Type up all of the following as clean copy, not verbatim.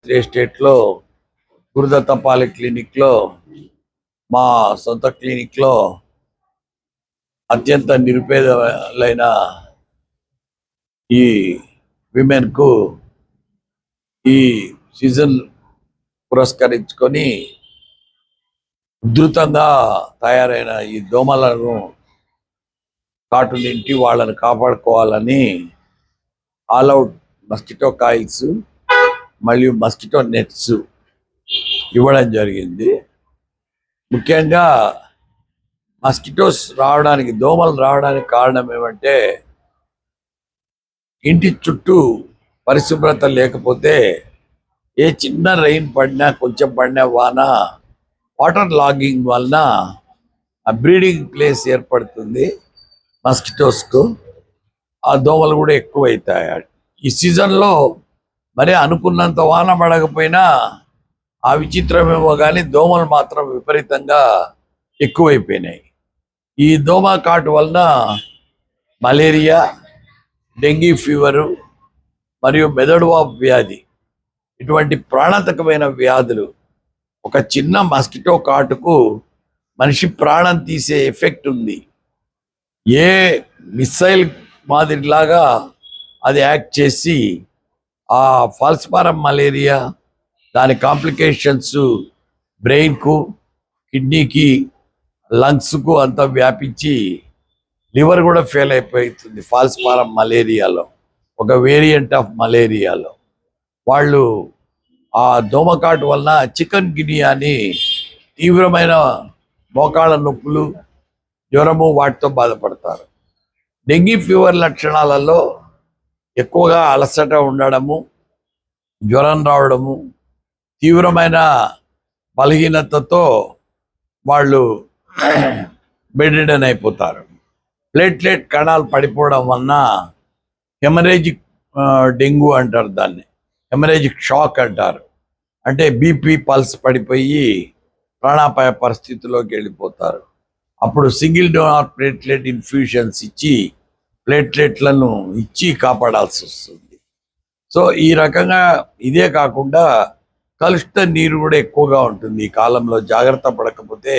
ఎస్టేట్లో గురుదత్త క్లినిక్లో మా సొంత క్లినిక్లో అత్యంత నిరుపేదలైన ఈ విమెన్కు ఈ సీజన్ పురస్కరించుకొని ఉధృతంగా తయారైన ఈ దోమలను కాటు నింటి వాళ్ళని కాపాడుకోవాలని ఆల్అవుట్ మస్కిటో కాయిల్స్ మరియు మస్కిటో నెట్స్ ఇవ్వడం జరిగింది. ముఖ్యంగా మస్కిటోస్ రావడానికి, దోమలు రావడానికి కారణం ఏమంటే ఇంటి చుట్టూ పరిశుభ్రత లేకపోతే ఏ చిన్న రెయిన్ పడినా, కొంచెం పడినా వాన, వాటర్ లాగింగ్ వలన ఆ బ్రీడింగ్ ప్లేస్ ఏర్పడుతుంది మస్కిటోస్కు. ఆ దోమలు కూడా ఎక్కువైతాయి. ఈ సీజన్లో మరి అనుకున్నంత వాన పడకపోయినా ఆ విచిత్రమేమో కానీ దోమలు మాత్రం విపరీతంగా ఎక్కువైపోయినాయి. ఈ దోమ కాటు వలన మలేరియా, డెంగీ ఫీవరు మరియు మెదడువాపు వ్యాధి, ఇటువంటి ప్రాణాంతకమైన వ్యాధులు, ఒక చిన్న మస్కిటో కాటుకు మనిషి ప్రాణం తీసే ఎఫెక్ట్ ఉంది. ఏ మిసైల్ మాదిరిలాగా అది యాక్ట్ చేసి ఆ ఫాల్స్పారం మలేరియా, దాని కాంప్లికేషన్స్ బ్రెయిన్కు, కిడ్నీకి, లంగ్స్కు అంతా వ్యాపించి లివర్ కూడా ఫెయిల్ అయిపోతుంది. ఫాల్స్పారం మలేరియాలో, ఒక వేరియంట్ ఆఫ్ మలేరియాలో వాళ్ళు ఆ దోమకాటు వలన చికెన్ గినియా అని తీవ్రమైన మోకాళ్ళ నొప్పులు, జ్వరము వాటితో బాధపడతారు. డెంగీ ఫీవర్ లక్షణాలలో ఎక్కువగా అలసట ఉండడము, జ్వరం రావడము, తీవ్రమైన బలహీనతతో వాళ్ళు బెడ్రిడన్ అయిపోతారు. ప్లేట్లెట్ కణాలు పడిపోవడం వలన హెమరేజిక్ డెంగ్యూ అంటారు, దాన్ని హెమరేజిక్ షాక్ అంటారు. అంటే బీపీ పల్స్ పడిపోయి ప్రాణాపాయ పరిస్థితిలోకి వెళ్ళిపోతారు. అప్పుడు సింగిల్ డోనార్ ప్లేట్లెట్ ఇన్ఫ్యూషన్స్ ఇచ్చి ప్లేట్లెట్లను ఇచ్చి కాపాడాల్సి వస్తుంది. సో ఈ రకంగా ఇదే కాకుండా కలుషిత నీరు కూడా ఎక్కువగా ఉంటుంది. ఈ కాలంలో జాగ్రత్త పడకపోతే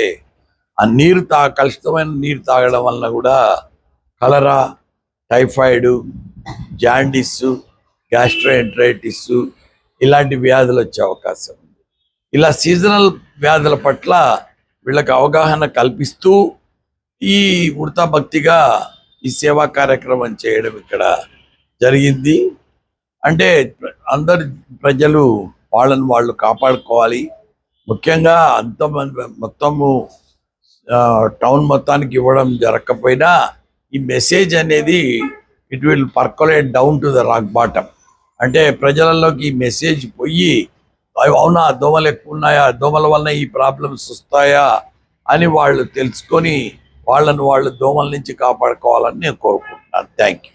ఆ నీరు కలుషితమైన నీరు తాగడం వలన కూడా కలరా, టైఫాయిడ్, జాండీస్, గ్యాస్ట్రోఎంటరైటిస్ ఇలాంటి వ్యాధులు వచ్చే అవకాశం ఉంది. ఇలా సీజనల్ వ్యాధుల పట్ల వీళ్ళకి అవగాహన కల్పిస్తూ ఈ ఉడతా భక్తిగా ఈ సేవా కార్యక్రమం చేయడం ఇక్కడ జరిగింది. అంటే అందరు ప్రజలు వాళ్ళని వాళ్ళు కాపాడుకోవాలి. ముఖ్యంగా అంతమంది మొత్తము టౌన్ మొత్తానికి ఇవ్వడం జరగకపోయినా ఈ మెసేజ్ అనేది it will percolate down to the rock bottom. అంటే ప్రజలలోకి ఈ మెసేజ్ పోయి అవునా దోమలు ఎక్కువ ఉన్నాయా, దోమల వలన ఈ ప్రాబ్లమ్స్ వస్తాయా అని వాళ్ళు తెలుసుకొని వాళ్ళని వాళ్ళు దోమల నుంచి కాపాడుకోవాలని నేను కోరుకుంటున్నాను. Thank you.